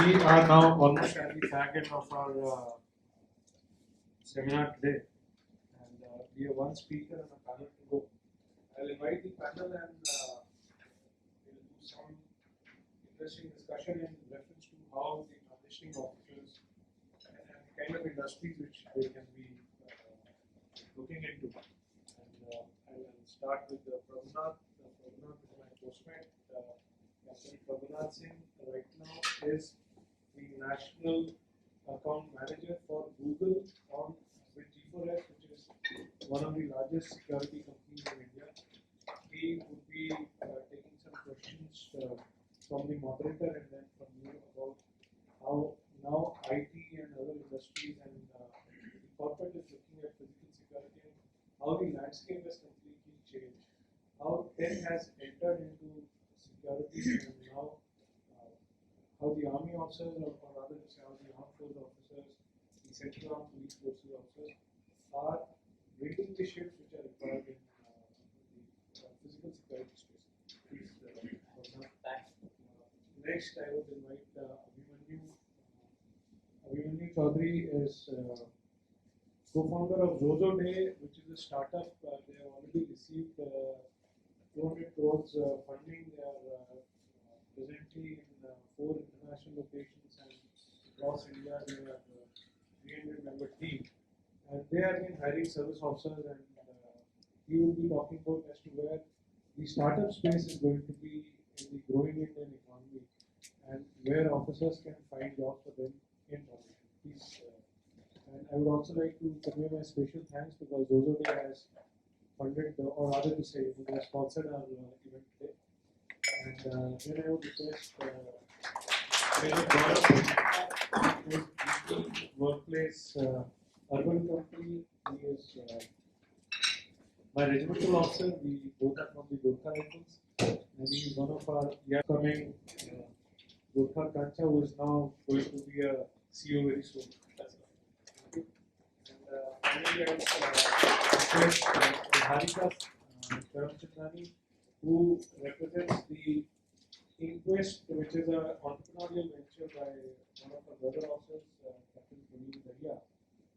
We are now almost at the back end of our seminar today, and we have one speaker and a panel to go. I'll invite the panel and we'll do some interesting discussion in reference to how the transitioning officers and the kind of industries which they can be looking into. And I'll start with Prabhunath. Prabhunath is my postmate. Captain Prabhunath Singh right now is the National Account Manager for Google on with G4S, which is one of the largest security companies in India. He would be taking some questions from the moderator and then from you about how now IT and other industries and the corporate is looking at physical security and how the landscape has completely changed. How tech has entered into security and now how the army officers, or rather to say how the armed force officers, the central armed police forces officers are building the ships which are required in the physical security space. Please, next, I would invite Abhimanyu. Abhimanyu Choudhary is co-founder of Zozo Day, which is a startup. They have already received 200 crores funding. They are presently in 4 international locations and across India. They are a 300-member team, and they have been hiring service officers. And he will be talking about as to where the startup space is going to be in the growing Indian economy, and where officers can find jobs for them in transition. Please. And I would also like to convey my special thanks because Zozo Day has funded, or rather to say, they have sponsored our event today. And then I would request Workplace Urban Company. He is my regimental officer. We both are from the Gurkha Rifles, and he is one of our upcoming Gurkha Kancha, who is now going to be a CEO very soon. And finally, I would request Harika Karamchandani, who represents the Inquest, which is an entrepreneurial venture by one of our brother officers, Captain Daria.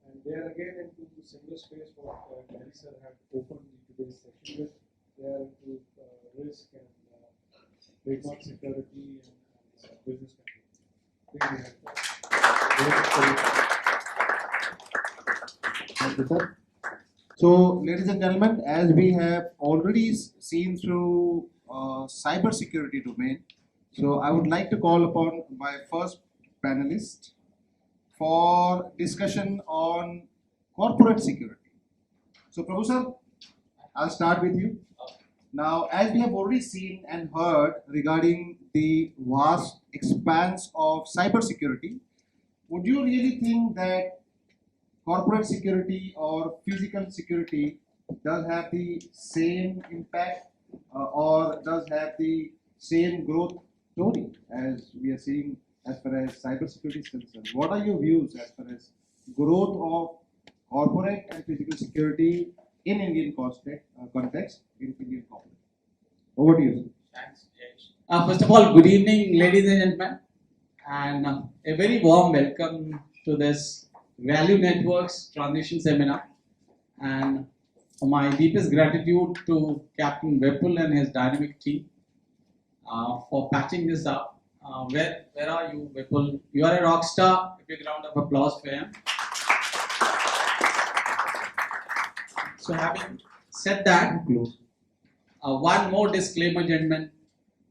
And they are again into similar space what Gary sir had opened today's session with. They are into risk and trademark security and business control. Thank you, sir. So, ladies and gentlemen, as we have already seen through cyber security domain, so I would like to call upon my first panelist for discussion on corporate security. So, Professor, I'll start with you. Now, as we have already seen and heard regarding the vast expanse of cyber security, would you really think that corporate security or physical security does have the same impact or does have the same growth story as we are seeing as far as cyber security is concerned? What are your views as far as growth of corporate and physical security in Indian context in Indian corporate? Over to you. Thanks, Jayesh. First of all, good evening, ladies and gentlemen, and a very warm welcome to this Value Networks Transition Seminar, and my deepest gratitude to Captain Vipul and his dynamic team for patching this up. Where are you, Vipul? You are a rock star. A big round of applause for him. So, having said that, one more disclaimer, gentlemen.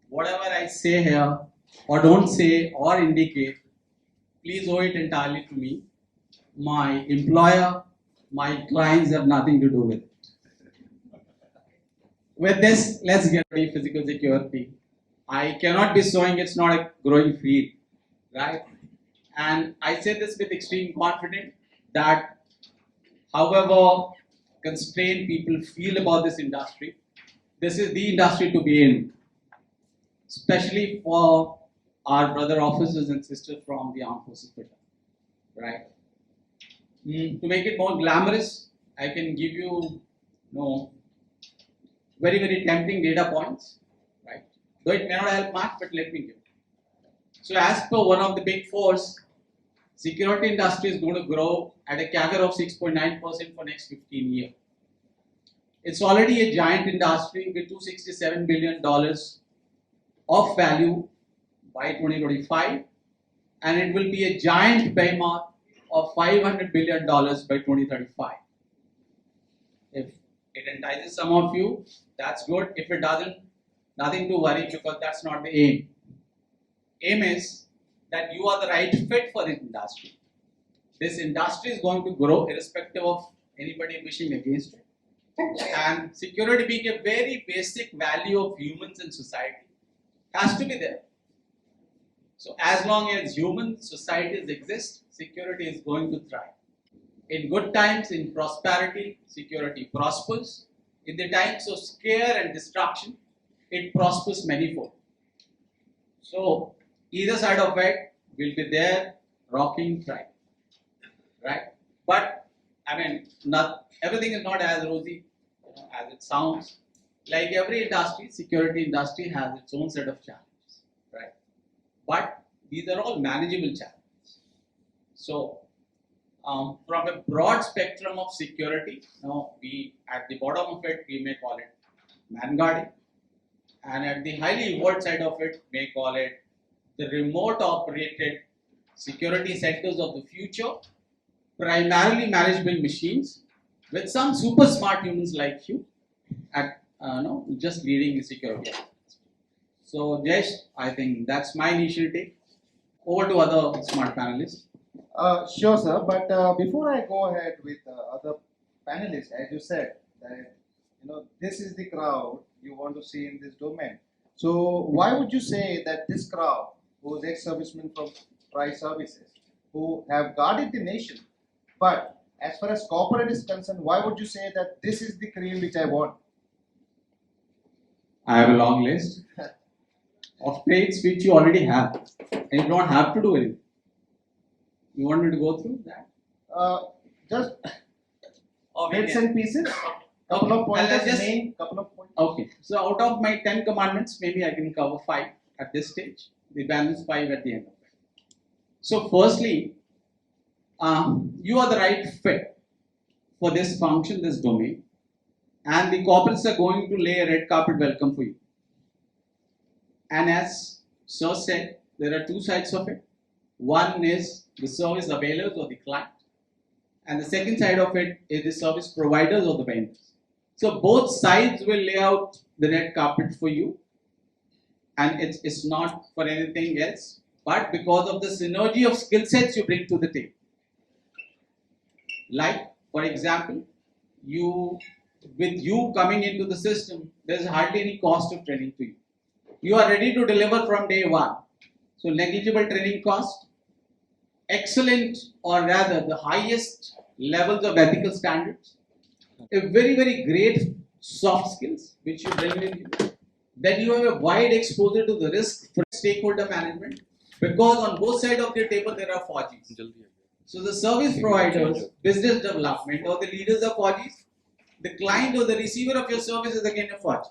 Whatever I say here, or don't say, or indicate, please owe it entirely to me. My employer, my clients have nothing to do with it. With this, let's get ready physical security. I cannot be showing it's not a growing field, right? And I say this with extreme confidence that however constrained people feel about this industry, this is the industry to be in, especially for our brother officers and sisters from the armed forces, right? To make it more glamorous, I can give you, very, very tempting data points, right? Though it may not help much, but let me give. So as per one of the big fours, security industry is going to grow at a CAGR of 6.9% for next 15 years. It's already a giant industry with $267 billion of value by 2025, and it will be a giant behemoth of $500 billion by 2035. If it entices some of you, that's good. If it doesn't, nothing to worry, because that's not the aim. Aim is that you are the right fit for this industry. This industry is going to grow irrespective of anybody wishing against it. And security being a very basic value of humans in society has to be there. So as long as human societies exist, security is going to thrive. In good times, in prosperity, security prospers. In the times of scare and destruction, it prospers manifold. So either side of it will be there, rocking, thriving, right? But I mean, not everything is not as rosy as it sounds. Like every industry, security industry has its own set of challenges, right? But these are all manageable challenges. So from a broad spectrum of security, we at the bottom of it we may call it man guarding, and at the highly evolved side of it may call it the remote operated security sectors of the future, primarily managed by machines with some super smart humans like you at just leading the security. So Jayesh, I think that's my initial take. Over to other smart panelists. Sure, sir. But before I go ahead with other panelists, as you said, that this is the crowd you want to see in this domain. So why would you say that this crowd, who is ex-servicemen from tri-services, who have guarded the nation, but as far as corporate is concerned, why would you say that this is the cream which I want? I have a long list of traits which you already have, and you don't have to do anything. You want me to go through that? Just bits and pieces, couple of pointers, couple of points. Okay, so out of my 10 commandments, maybe I can cover 5 at this stage, the balance 5 at the end of it. So firstly, you are the right fit for this function, this domain, and the corporates are going to lay a red carpet welcome for you. And as Sir said, there are two sides of it. One is the service availers or the client, and the second side of it is the service providers or the vendors. So both sides will lay out the red carpet for you, and it's not for anything else, but because of the synergy of skill sets you bring to the table. Like, for example, with you coming into the system, there's hardly any cost of training to you. You are ready to deliver from day one. So negligible training cost, excellent, or rather the highest levels of ethical standards, a very, very great soft skills which you bring with you. Then you have a wide exposure to the risk for stakeholder management, because on both sides of the table there are 4Gs. So the service providers, business development, or the leaders of 4Gs, the client or the receiver of your service is again a 4G.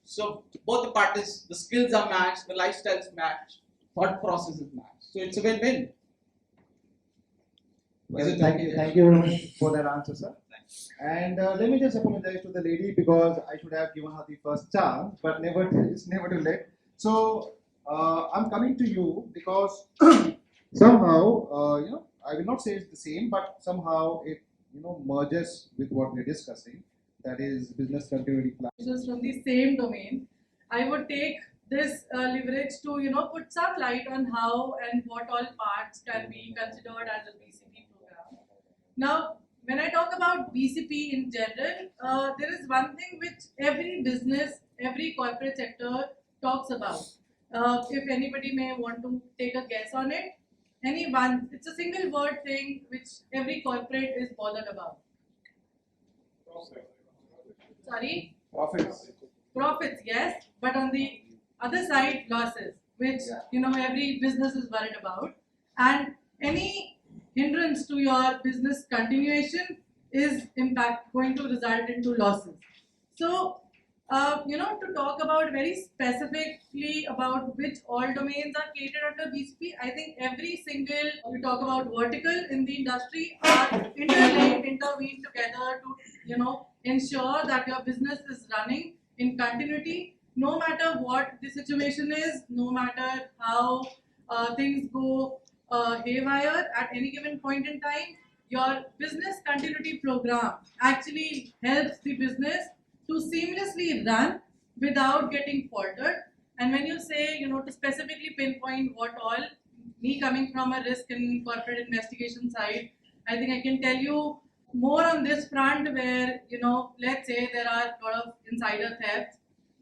So both the parties, the skills are matched, the lifestyles matched, thought process is matched. So it's a win-win. Well, thank you very much for that answer, sir. And let me just apologize to the lady because I should have given her the first chance, but it's never too late. So I'm coming to you because somehow, I will not say it's the same, but somehow it merges with what we're discussing. That is business continuity plan. From the same domain, I would take this leverage to put some light on how and what all parts can be considered as a BCP program. Now, when I talk about BCP in general, there is one thing which every business, every corporate sector talks about. If anybody may want to take a guess on it, anyone, it's a single word thing which every corporate is bothered about. Sorry? Profits. Profits, yes, but on the other side, losses, which every business is worried about, and any hindrance to your business continuation is going to result into losses. So to talk about very specifically about which all domains are catered under BCP, I think every single, you talk about vertical in the industry are intervened together to, ensure that your business is running in continuity, no matter what the situation is, no matter how things go haywire at any given point in time. Your business continuity program actually helps the business to seamlessly run without getting faltered. And when you say, to specifically pinpoint what all, me coming from a risk and corporate investigation side, I think I can tell you more on this front where, let's say there are a lot of insider thefts,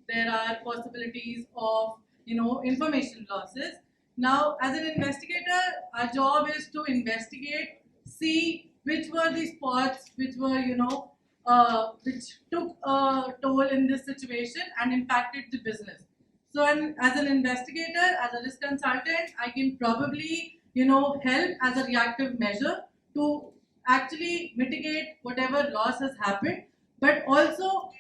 there are possibilities of, information losses. Now, as an investigator, our job is to investigate, see which were the spots which were, which took a toll in this situation and impacted the business. So, as an investigator, as a risk consultant, I can probably, help as a reactive measure to actually mitigate whatever loss has happened, but also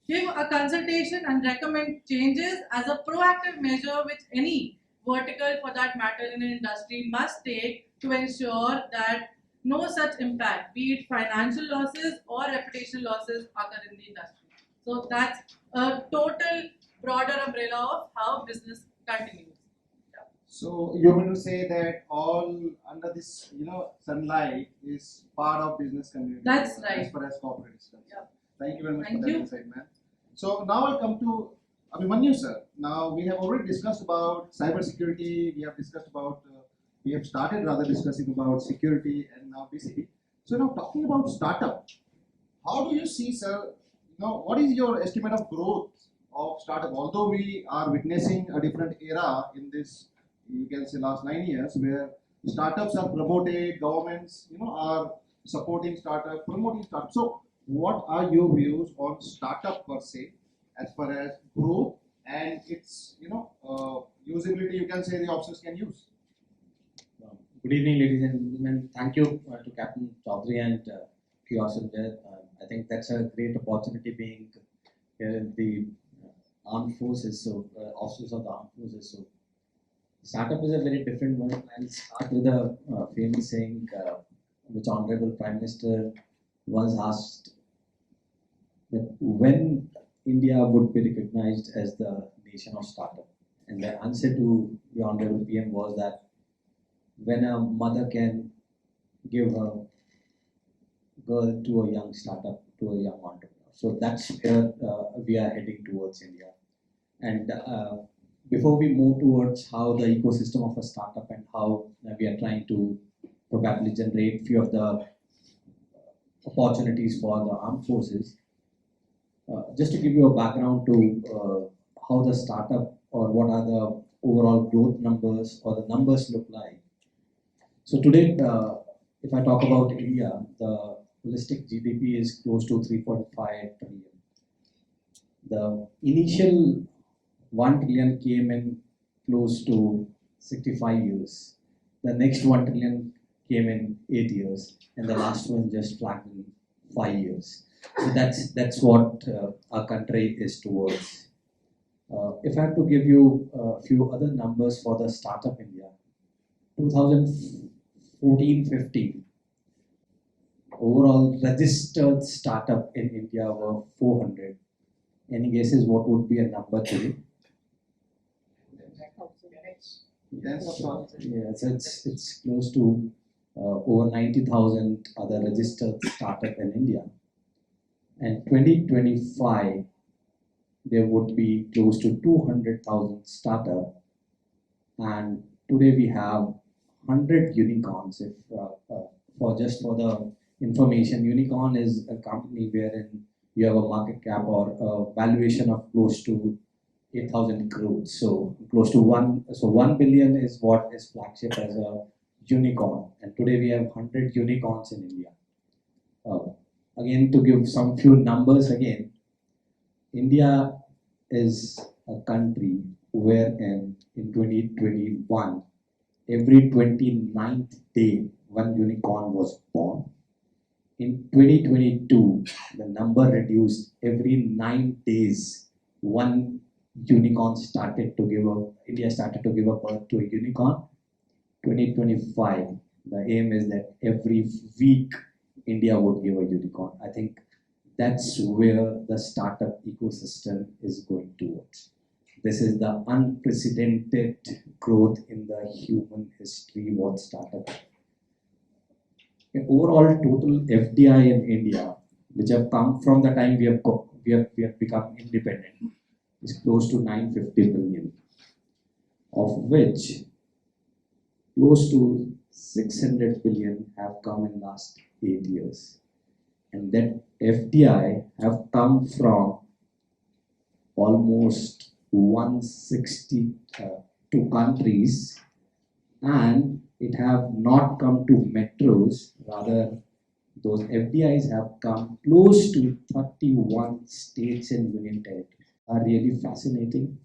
give a consultation and recommend changes as a proactive measure which any vertical for that matter in an industry must take to ensure that no such impact, be it financial losses or reputational losses, occur in the industry. So that's a total broader umbrella of how business continues. So you mean to say that all under this, sunlight is part of business community? That's right. As far as corporate is concerned. Yeah. Thank you very much Thank for that you. insight, man. So now I'll come to Abhimanyu sir. Now we have already discussed about cybersecurity. We have discussed about, we have started rather discussing about security and now BCP. So now talking about startup, how do you see, sir? What is your estimate of growth of startup? Although we are witnessing a different era in this, you can say last 9 years, where startups are promoted, governments, are supporting startup, promoting startup. So what are your views on startup per se, as far as growth and its, usability? You can say the officers can use. Good evening, ladies and gentlemen. Thank you to Captain Choudhary and Kiyosal there. I think that's a great opportunity being here in the armed forces, so officers of the armed forces. So startup is a very different one. I'll start with a famous saying which Honorable Prime Minister once asked, that when India would be recognized as the nation of startup. And the answer to the Honorable PM was that when a mother can give her girl to a young startup, to a young entrepreneur. So that's where we are heading towards India. And before we move towards how the ecosystem of a startup and how we are trying to probably generate few of the opportunities for the armed forces, just to give you a background to how the startup or what are the overall growth numbers or the numbers look like. So today, if I talk about India, the holistic GDP is close to 3.5 trillion. The initial 1 trillion came in close to 65 years. The next 1 trillion came in 8 years, and the last one just flagged in 5 years. So that's what our country is towards. If I have to give you a few other numbers for the startup India, 2014-15, overall registered startup in India were 400. Any guesses what would be a number today? Yes. Yeah, so it's close to over 90,000 other registered startup in India. And 2025, there would be close to 200,000 startup. And today we have 100 unicorns. If for the information, unicorn is a company wherein you have a market cap or a valuation of close to 8,000 crores. So close to 1 billion is what is flagship as a unicorn. And today we have 100 unicorns in India. Again, to give some few numbers again, India is a country wherein in 2021, every 29th day, one unicorn was born. In 2022, the number reduced every 9 days. one unicorn started to give a, India started to give a birth to a unicorn. 2025, the aim is that every week India would give a unicorn. I think that's where the startup ecosystem is going towards. This is the unprecedented growth in the human history what startup. The overall total FDI in India, which have come from the time we have become independent, is close to 950 billion, of which close to 600 billion have come in last 8 years. And that FDI have come from almost 162 countries, and it have not come to metros, rather those FDIs have come close to 31 states and union territories. Are really fascinating,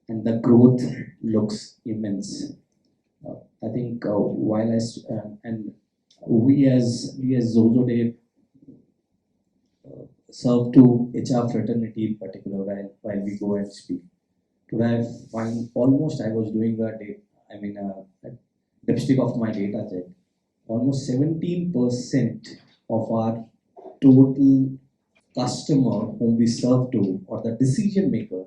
and the growth looks immense. I think while and we as Zozode serve to HR fraternity in particular while we go and speak. Today I find almost, I was doing a dipstick of my data check. Almost 17% of our total customer whom we serve to, or the decision maker,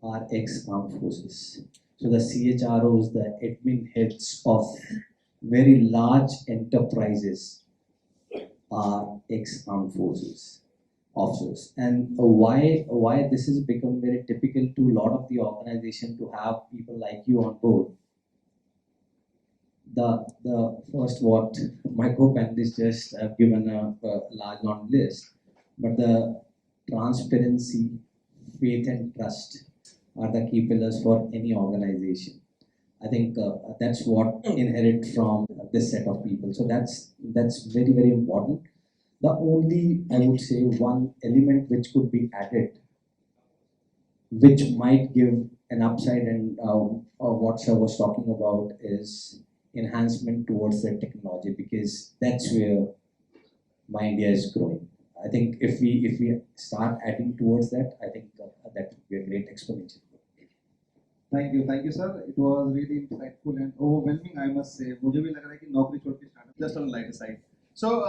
are ex-armed forces. So the CHROs, the admin heads of very large enterprises are ex-armed forces officers. And why this has become very typical to a lot of the organization to have people like you on board. The first what my co-panelists just have given a large long list, but the transparency, faith and trust are the key pillars for any organization. I think that's what inherit from this set of people. So that's very, very important. The only, I would say, one element which could be added, which might give an upside, and what Sir was talking about, is enhancement towards the technology, because that's where my India is growing. I think if we start adding towards that, I think that would be a great exponential. Thank you, sir. It was really insightful and overwhelming, I must say. मुझे भी लग रहा है कि नौकरी छोड़ के startup, just on the lighter side. So,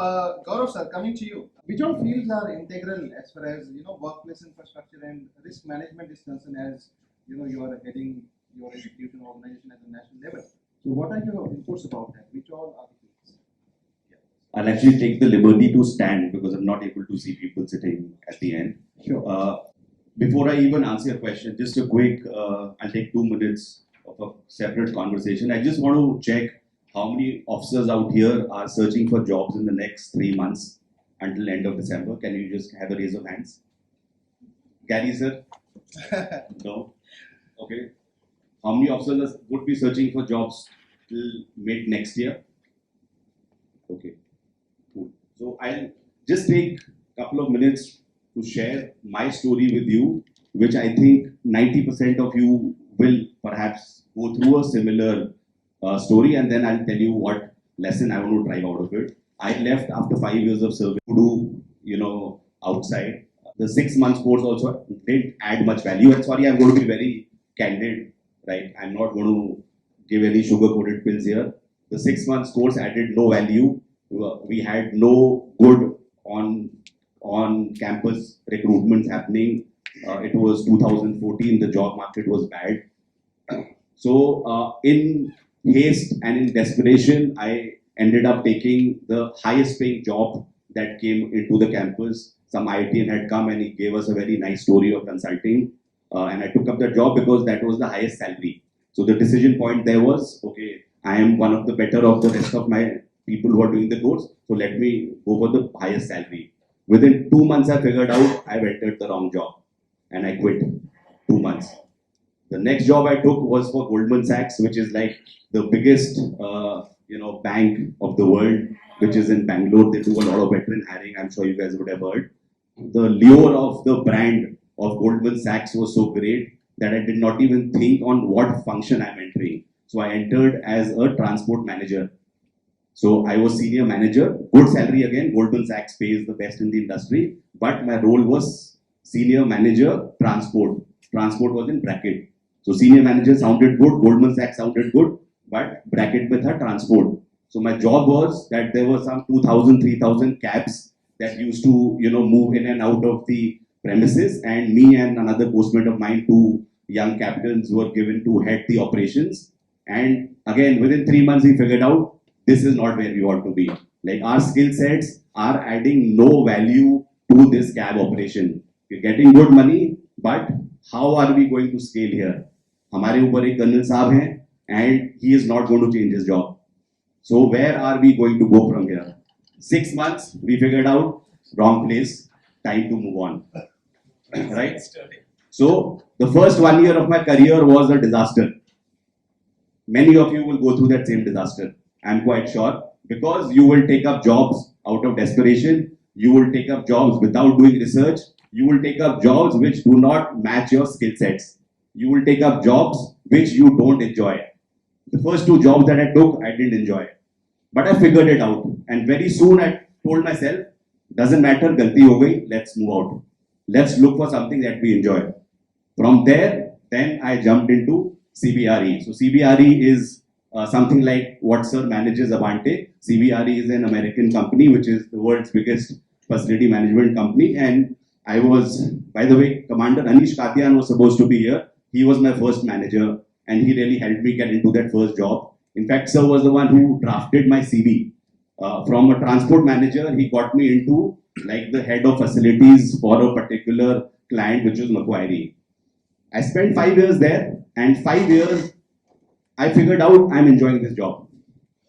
Gaurav sir, coming to you, which all fields are integral as far as workplace infrastructure and risk management is concerned, as you are heading your institution or organization at the national level. So, what are your inputs about that? Which all are the fields? I'll actually take the liberty to stand because I'm not able to see people sitting at the end. Sure. Before I even answer your question, just a quick, I'll take 2 minutes of a separate conversation. I just want to check how many officers out here are searching for jobs in the next 3 months until end of December. Can you just have a raise of hands? Gary sir? No? Okay. How many officers would be searching for jobs till mid next year? Okay, cool. So I'll just take a couple of minutes to share my story with you, which I think 90% of you will perhaps go through a similar story, and then I'll tell you what lesson I want to drive out of it. I left after 5 years of service to do, outside. The 6 months course also didn't add much value. And sorry, I'm going to be very candid, right? I'm not going to give any sugar-coated pills here. The 6 months course added no value. We had no good on campus recruitments happening. It was 2014, the job market was bad. So in haste and in desperation, I ended up taking the highest paying job that came into the campus. Some IITian had come and he gave us a very nice story of consulting. And I took up that job because that was the highest salary. So the decision point there was, okay, I am one of the better of the rest of my people who are doing the course. So let me go for the highest salary. Within 2 months, I figured out I've entered the wrong job and I quit. 2 months. The next job I took was for Goldman Sachs, which is like the biggest, bank of the world, which is in Bangalore. They do a lot of veteran hiring. I'm sure you guys would have heard. The lure of the brand of Goldman Sachs was so great that I did not even think on what function I'm entering. So I entered as a transport manager. So I was senior manager, good salary again. Goldman Sachs pays the best in the industry, but my role was senior manager, transport. Transport was in bracket. So senior manager sounded good, Goldman Sachs sounded good, but bracket with her transport. So my job was that there were some 2,000, 3,000 cabs that used to, move in and out of the premises, and me and another postmate of mine, two young captains, were given to head the operations. And again, within 3 months, we figured out this is not where we want to be. Like, our skill sets are adding no value to this cab operation. We're getting good money, but how are we going to scale here? हमारे ऊपर एक colonel साहब हैं, and he is not going to change his job. So where are we going to go from here? 6 months, we figured out, wrong place, time to move on. Right? So the first 1 year of my career was a disaster. Many of you will go through that same disaster, I'm quite sure, because you will take up jobs out of desperation, you will take up jobs without doing research, you will take up jobs which do not match your skill sets. You will take up jobs which you don't enjoy. The first 2 jobs that I took, I didn't enjoy. But I figured it out. And very soon I told myself, doesn't matter, galti ho gayi, let's move out. Let's look for something that we enjoy. From there, then I jumped into CBRE. So CBRE is something like what Sir manages Avante. CBRE is an American company, which is the world's biggest facility management company. And I was, by the way, Commander Anish Katian was supposed to be here. He was my first manager, and he really helped me get into that first job. In fact, Sir was the one who drafted my CV. From a transport manager, he got me into like the head of facilities for a particular client, which was Macquarie. I spent 5 years there, and 5 years, I figured out I'm enjoying this job,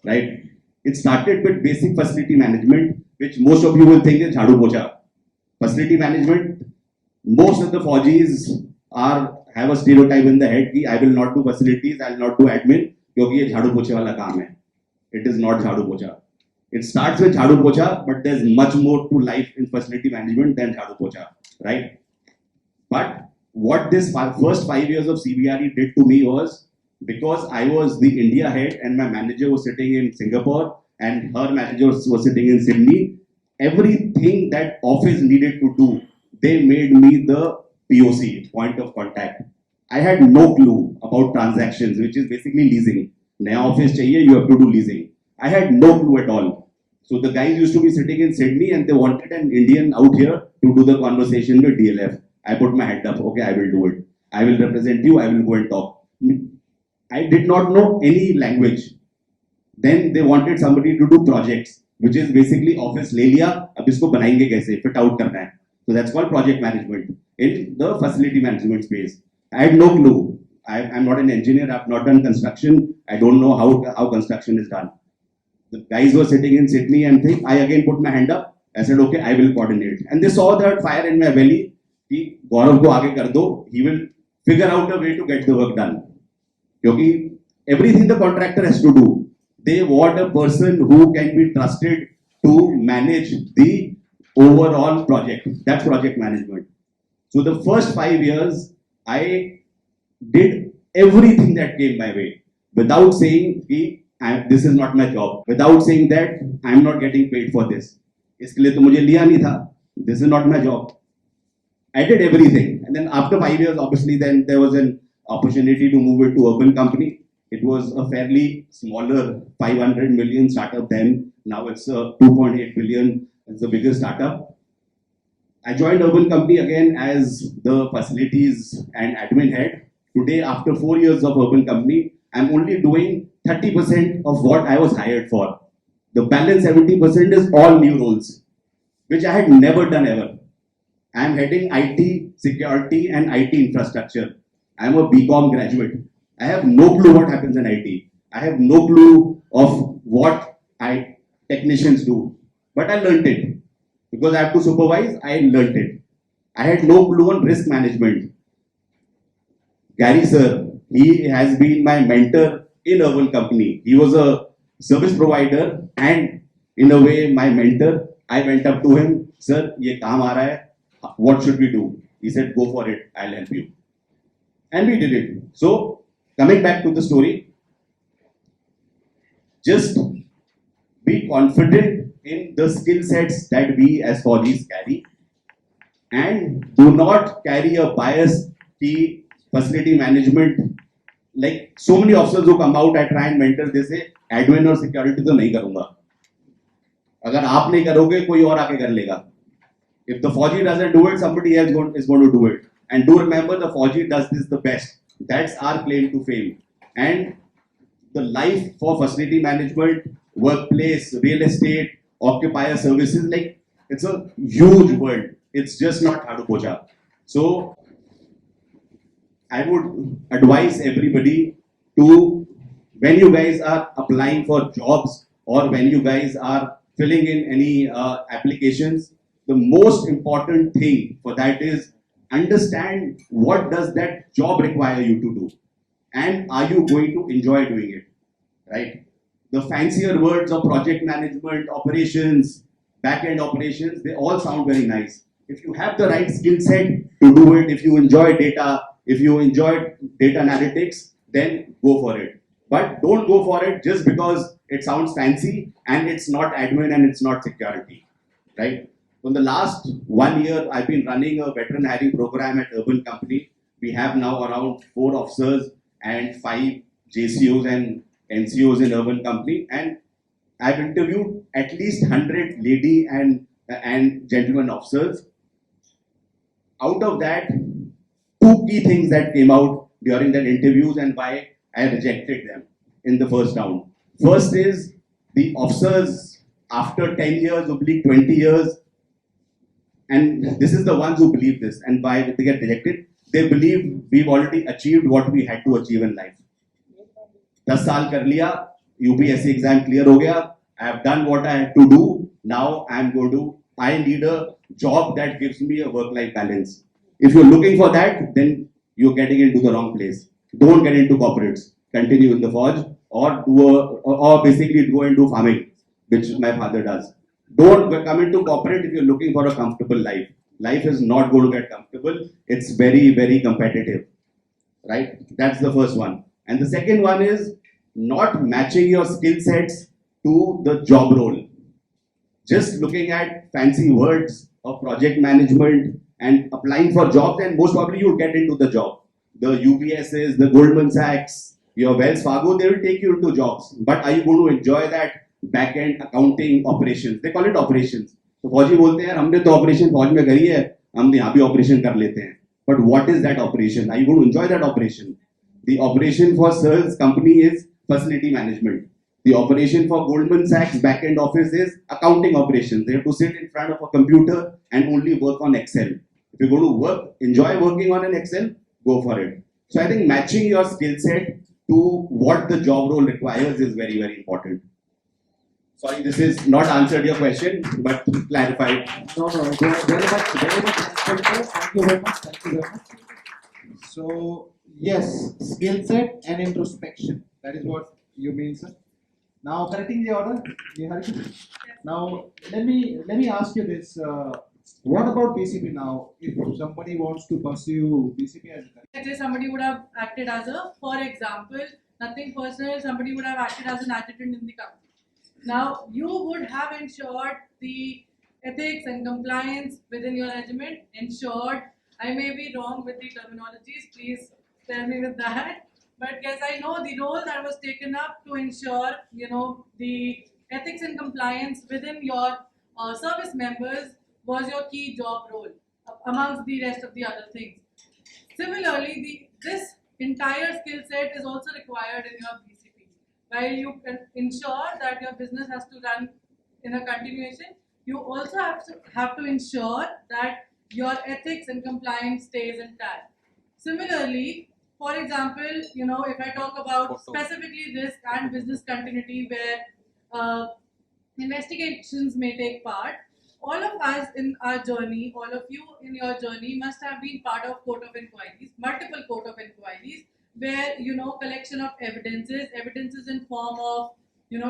right? It started with basic facility management, which most of you will think is jhadu pocha. Facility management, most of the Fauji's have a stereotype in the head कि I will not do facilities, I will not do admin, क्योंकि ये झाड़ू पोछे वाला काम है. It is not झाड़ू पोछा. It starts with झाड़ू पोछा, but there's much more to life in facility management than झाड़ू पोछा, right? But what this first 5 years of CBRE did to me was, because I was the India head and my manager was sitting in Singapore and her manager was sitting in Sydney, everything that office needed to do, they made me the POC, point of contact. I had no clue about transactions, which is basically leasing. Naya office chahiye, you have to do leasing. I had no clue at all. So the guys used to be sitting in Sydney and they wanted an Indian out here to do the conversation with DLF. I put my hand up, okay, I will do it. I will represent you, I will go and talk. I did not know any language. Then they wanted somebody to do projects, which is basically office le liya, ab isko banayenge kaise, fit out karna hai. So that's called project management in the facility management space. I had no clue. I'm not an engineer, I've not done construction, I don't know how construction is done. The guys were sitting in Sydney and I again put my hand up. I said, okay, I will coordinate. And they saw that fire in my belly. Ki Gaurav ko aage kar do, he will figure out a way to get the work done. Because everything the contractor has to do, they want a person who can be trusted to manage the overall project. That's project management. So the first 5 years, I did everything that came my way without saying this is not my job, without saying that I'm not getting paid for this. इसके लिए तो मुझे लिया नहीं था. This is not my job. I did everything, and then after 5 years, obviously, then there was an opportunity to move it to urban company. It was a fairly smaller 500 million startup then. Now it's a 2.8 billion. It's the biggest startup. I joined urban company again as the facilities and admin head. Today, after 4 years of urban company, I'm only doing 30% of what I was hired for. The balance 70% is all new roles, which I had never done ever. I'm heading IT, security and IT infrastructure. I'm a BCom graduate. I have no clue what happens in IT. I have no clue of what technicians do. But I learned it. Because I have to supervise, I learned it. I had no clue on risk management. Gary sir, he has been my mentor in urban company. He was a service provider and in a way my mentor. I went up to him, sir, ye kaam aa raha hai, what should we do? He said, go for it, I'll help you. And we did it. So, coming back to the story, just be confident in the skill sets that we as Fauji's carry. and do not carry a bias की facility management. Like so many officers who come out, I try and mentor, they say admin और security तो नहीं करूँगा. अगर आप नहीं करोगे कोई और आके कर लेगा. If the Fauji doesn't do it, somebody else is going to do it. And do remember, the Fauji does this the best. That's our claim to fame. And the life for facility management, workplace, real estate, occupier services, like it's a huge world. It's just not Kochhar. So I would advise everybody to, when you guys are applying for jobs or when you guys are filling in any applications, the most important thing for that is understand what does that job require you to do and are you going to enjoy doing it, right? The fancier words of project management, operations, back-end operations, they all sound very nice. If you have the right skill set to do it, if you enjoy data, if you enjoy data analytics, then go for it. But don't go for it just because it sounds fancy and it's not admin and it's not security, right? For the last 1 year, I've been running a veteran hiring program at Urban Company. We have now around 4 officers and 5 JCOs and NCOs in Urban Company. And I've interviewed at least 100 lady and gentlemen officers. Out of that, 2 key things that came out during that interviews and why I rejected them in the first round. First is the officers after 10 years, oblique 20 years, and this is the ones who believe this, and why they get rejected. They believe we've already achieved what we had to achieve in life. 10 साल कर लिया, UPSC exam clear हो गया, I have done what I had to do, now I need a job that gives me a work-life balance. If you're looking for that, then you're getting into the wrong place. Don't get into corporates, continue in the forge, or basically go and do farming, which my father does. Don't come into corporate if you're looking for a comfortable life. Life is not going to get comfortable. It's very, very competitive, right? That's the first one. And the second one is not matching your skill sets to the job role. Just looking at fancy words of project management and applying for jobs, and most probably you'll get into the job. The UPSs, the Goldman Sachs, your Wells Fargo, they will take you into jobs. But are you going to enjoy that back-end accounting operations? They call it operations. तो फौजी बोलते हैं हमने तो operation फौज में करी है, हम यहाँ भी ऑपरेशन कर लेते हैं. But what is that operation? Are you going to enjoy that operation? The operation for Sir's company is facility management. The operation for Goldman Sachs back-end office is accounting operations. They have to sit in front of a computer and only work on Excel. If you're going to enjoy working on an Excel, go for it. So I think matching your skill set to what the job role requires is very, very important. Sorry, this is not answered your question, but clarified. No, very much helpful. Thank you very much. Thank you very much. So yes, skill set and introspection. That is what you mean, sir. Now, correcting the order, now let me ask you this. What about BCP now? If somebody wants to pursue BCP as a Let's say somebody would have acted as for example, nothing personal, somebody would have acted as an adjutant in the company. Now, you would have ensured the ethics and compliance within your regiment, ensured, I may be wrong with the terminologies, please tell me with that. But yes, I know the role that was taken up to ensure, the ethics and compliance within your service members was your key job role amongst the rest of the other things. Similarly, this entire skill set is also required in your BCP. While you can ensure that your business has to run in a continuation, you also have to ensure that your ethics and compliance stays intact. Similarly, for example, if I talk about specifically risk and business continuity where investigations may take part, all of us in our journey, all of you in your journey must have been part of court of inquiries, multiple court of inquiries, where, collection of evidences in form of,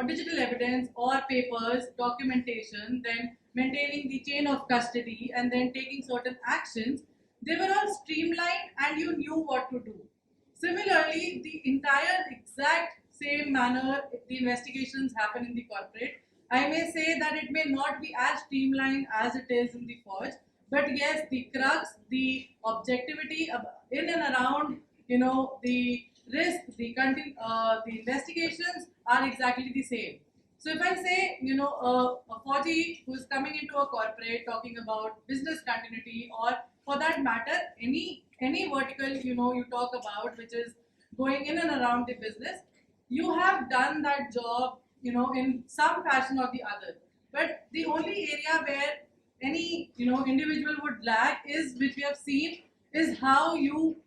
digital evidence or papers, documentation, then maintaining the chain of custody and then taking certain actions. They were all streamlined and you knew what to do. Similarly, the entire exact same manner the investigations happen in the corporate. I may say that it may not be as streamlined as it is in the forge, But yes, the crux, the objectivity in and around, the risk, the investigations are exactly the same. So if I say, a Fauji who is coming into a corporate talking about business continuity, or for that matter, any vertical, you talk about, which is going in and around the business, you have done that job, in some fashion or the other. But the only area where any, individual would lack is, which we have seen, is how you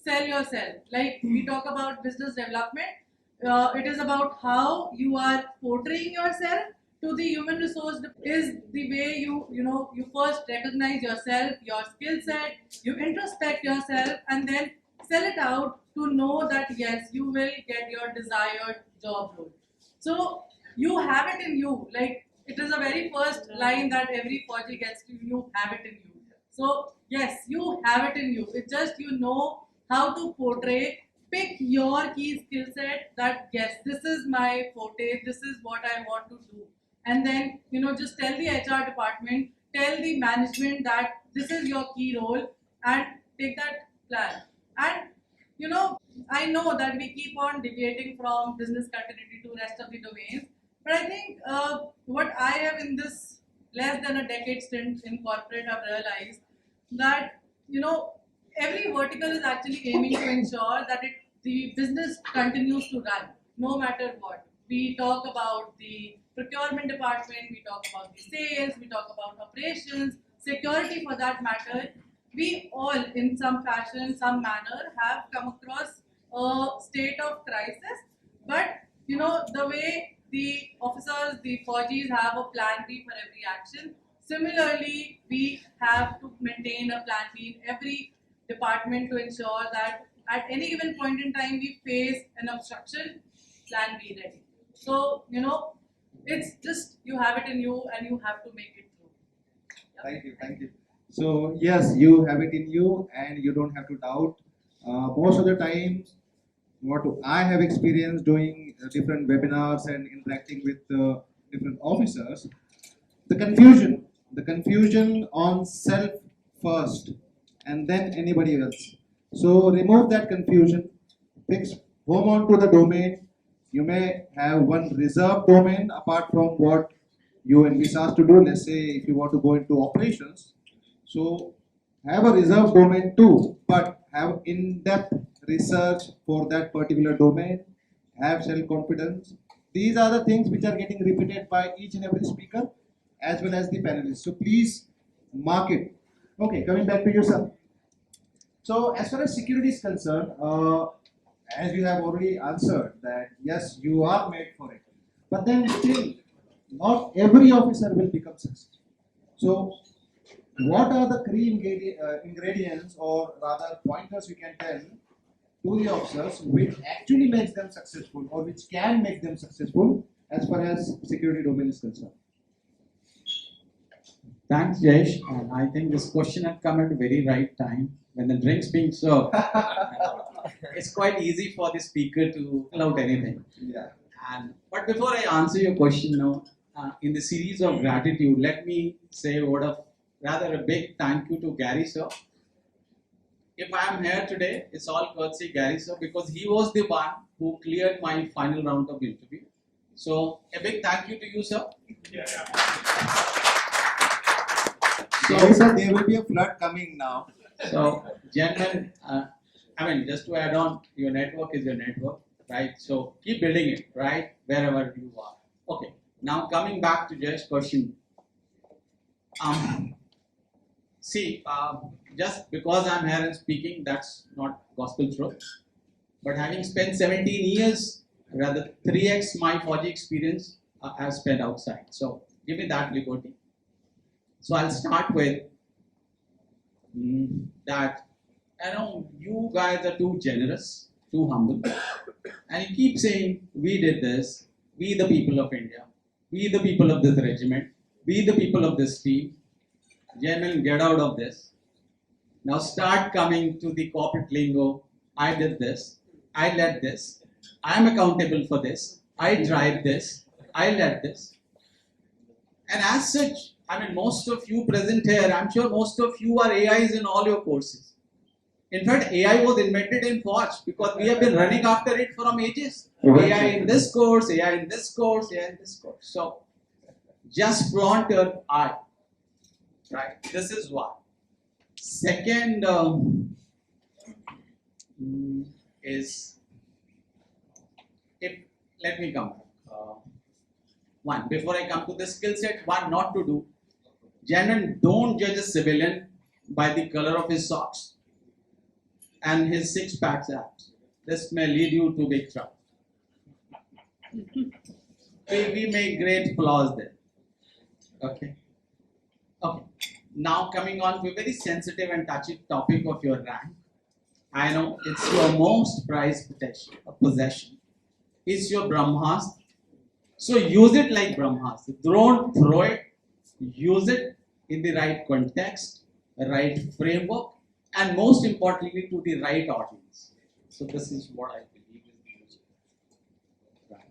sell yourself. Like we talk about business development, it is about how you are portraying yourself to the human resource. Is the way you first recognize yourself, your skill set, you introspect yourself, and then sell it out to know that yes, you will get your desired job role. So you have it in you. Like it is the very first line that every Fauji gets to, you have it in you. So yes, you have it in you. It's just you know how to portray, pick your key skill set, that yes, this is my forte, this is what I want to do. And then, just tell the HR department, tell the management that this is your key role, and take that plan. And I know that we keep on deviating from business continuity to rest of the domains, but I think what I have in this less than a decade stint in corporate have realized that every vertical is actually aiming to ensure that the business continues to run no matter what. We talk about the procurement department, we talk about the sales, we talk about operations, security for that matter. We all, in some fashion, some manner, have come across a state of crisis. But the way the officers, the Faujis have a plan B for every action. Similarly, we have to maintain a plan B in every department to ensure that at any given point in time we face an obstruction, plan B ready. So, it's just you have it in you and you have to make it through. Yeah. Thank you. So yes, you have it in you, and you don't have to doubt. Most of the times, what I have experienced doing different webinars and interacting with different officers, the confusion on self first, and then anybody else. So remove that confusion. Fix home on to the domain. You may have one reserved domain apart from what you envisage to do. Let's say if you want to go into operations, so have a reserved domain too, but have in-depth research for that particular domain. Have self-confidence. These are the things which are getting repeated by each and every speaker as well as the panelists. So please mark it. Okay, coming back to you, sir. So as far as security is concerned, as you have already answered that yes, you are made for it, but then still not every officer will become successful. So what are the key ingredients, or rather pointers you can tell to the officers which actually makes them successful, or which can make them successful as far as security domain is concerned? Thanks, Jayesh. And I think this question had come at a very right time when the drinks being served. It's quite easy for the speaker to fill out anything. Yeah. But before I answer your question now, in the series of gratitude, let me say a word of rather a big thank you to Gary sir. If I am here today, it's all courtesy Gary sir, because he was the one who cleared my final round of interview. So a big thank you to you, sir. Yeah. So sir, there will be a flood coming now. So, gentlemen, just to add on, your network is your network, right? So keep building it, right, wherever you are. Okay. Now coming back to Jayesh's question. Just because I'm here and speaking, that's not gospel truth. But having spent 17 years, rather 3x my Fauji experience, I've spent outside. So give me that liberty. So I'll start with that. I know you guys are too generous, too humble, and you keep saying, we did this, we the people of India, we the people of this regiment, we the people of this team. Gentlemen, get out of this. Now start coming to the corporate lingo. I did this, I led this, I am accountable for this, I drive this, I led this. And as such, I mean, most of you present here, I'm sure most of you are AIs in all your courses. In fact, AI was invented in Forge because we have been running after it from ages. AI in this course, AI in this course, AI in this course. So, just flaunt your eye. Right? This is one. Second is, if let me come back. One, before I come to the skill set, one not to do. Gentlemen, don't judge a civilian by the color of his socks and his six-pack abs. This may lead you to big trouble. We make great flaws there. Okay. Okay. Now coming on to a very sensitive and touchy topic of your rank. I know it's your most prized possession. It's your Brahmastra. So use it like Brahmastra. Don't throw it. Use it in the right context, right framework, and most importantly to the right audience. So this is what I believe is the use. Right.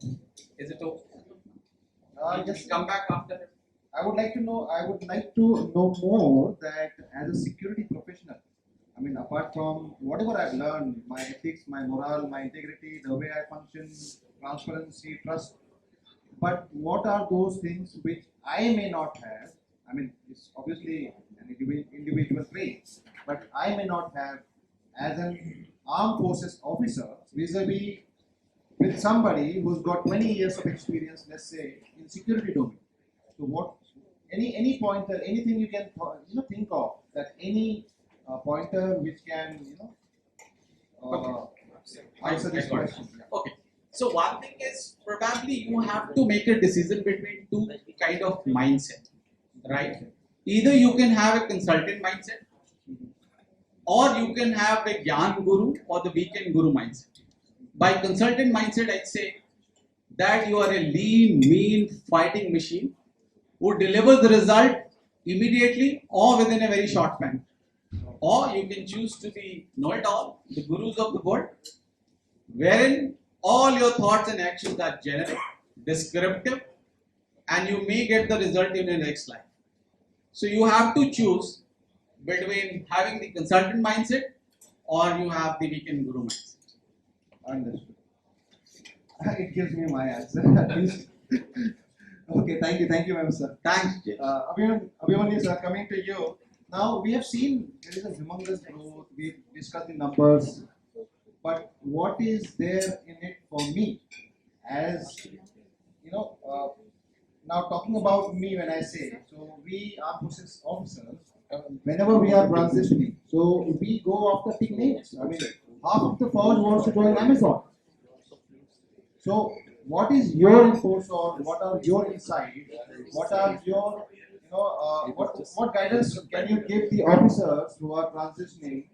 And is it okay? Just Come back after it. I would like to know more that as a security professional, I mean, apart from whatever I've learned, my ethics, my morale, my integrity, the way I function, transparency, trust, but what are those things which I may not have? I mean, it's obviously an individual trait, but I may not have as an armed forces officer vis-a-vis with somebody who's got 20 years of experience, let's say, in security domain. So what, any pointer, anything you can think of, that any pointer which can answer this question. Okay. So one thing is probably you have to make a decision between two kind of mindset, right? Either you can have a consultant mindset, or you can have a Gyan Guru or the weekend Guru mindset. By consultant mindset, I'd say that you are a lean, mean fighting machine who delivers the result immediately or within a very short time. Or you can choose to be know-it-all, the gurus of the world, wherein all your thoughts and actions are generic, descriptive, and you may get the result in your next life. So you have to choose between having the consultant mindset or you have the weekend guru mindset. Understood. It gives me my answer. Okay, thank you, ma'am, sir. Thanks, Jayesh. Abhimanyu sir, coming to you. Now we have seen there is a humongous growth. We've discussed the numbers, but what is there in it for me? As now talking about me when I say, so we are process officers. Whenever we are transitioning, so we go after big names. I mean, half of the force wants to join Amazon. So, what is your inputs or what are your insights? What are your, what guidance can you give the officers who are transitioning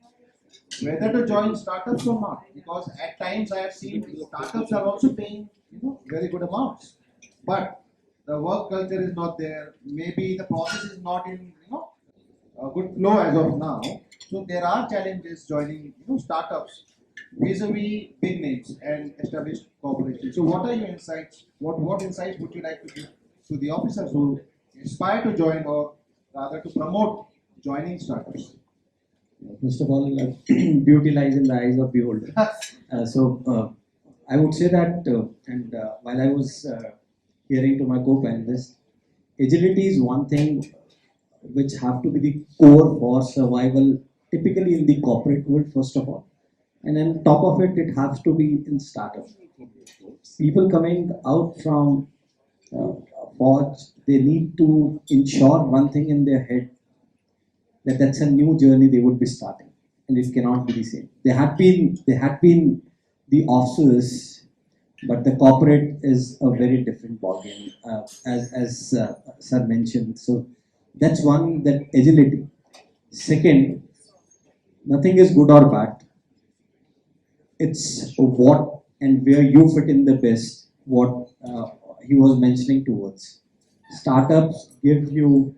whether to join startups or not? Because at times I have seen startups are also paying, very good amounts, but the work culture is not there. Maybe the process is not in, a good flow as of now. So there are challenges joining, startups vis-a-vis big names and established corporations. So what are your insights? What insights would you like to give to the officers who aspire to join or rather to promote joining startups? First of all, beauty lies in the eyes of beholder. I would say that, while I was hearing to my co-panelists, agility is one thing which have to be the core for survival, typically in the corporate world, first of all. And on top of it, it has to be in startup. People coming out from Forge, they need to ensure one thing in their head, that that's a new journey they would be starting, and it cannot be the same. They had been the officers, but the corporate is a very different ballgame, as sir mentioned. So that's one, that agility. Second, nothing is good or bad. It's what and where you fit in the best. What he was mentioning towards. Startups give you.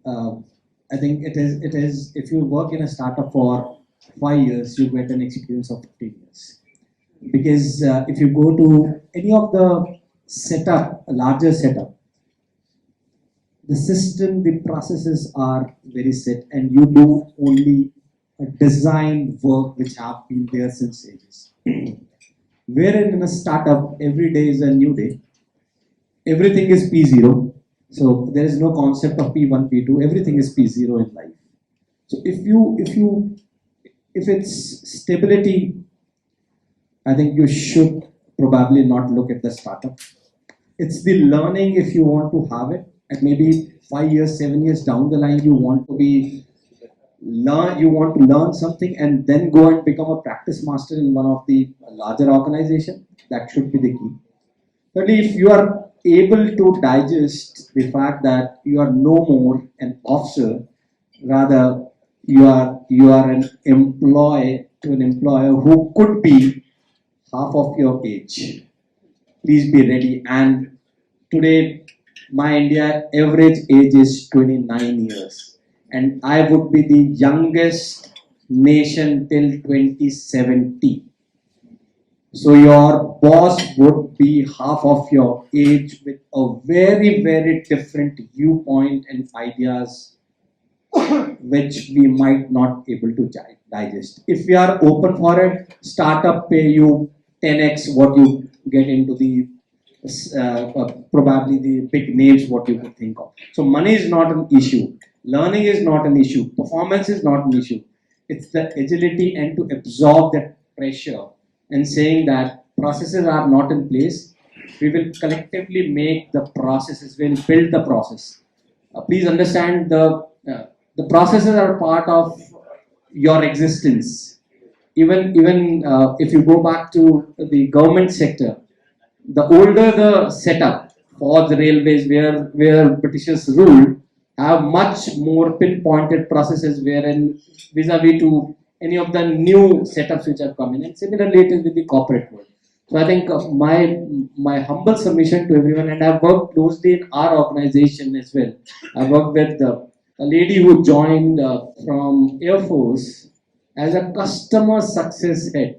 I think it is. If you work in a startup for 5 years, you get an experience of 15 years. Because if you go to any of the setup, a larger setup, the system, the processes are very set, and you do only a design work which have been there since ages. Wherein in a startup, every day is a new day. Everything is P0. So there is no concept of P1, P2. Everything is P0 in life. So if it's stability, I think you should probably not look at the startup. It's the learning if you want to have it, and maybe 5 years, 7 years down the line, you want to learn something and then go and become a practice master in one of the larger organization. That should be the key. But if you are able to digest the fact that you are no more an officer, rather you are an employee to an employer who could be half of your age. Please be ready. And today, my India average age is 29 years, and I would be the youngest nation till 2070. So your boss would be half of your age with a very, very different viewpoint and ideas which we might not able to digest. If we are open for it, startup pay you 10x what you get into the probably the big names what you could think of. So money is not an issue. Learning is not an issue. Performance is not an issue. It's the agility and to absorb that pressure and saying that processes are not in place. We will collectively make the processes, we'll build the process. Please understand the processes are part of your existence. Even if you go back to the government sector, the older the setup for the railways where Britishers ruled, have much more pinpointed processes wherein vis-a-vis to any of the new setups which are coming, and similarly it is with the corporate world. So I think my humble submission to everyone, and I've worked closely in our organization as well. I worked with a lady who joined from Air Force as a customer success head.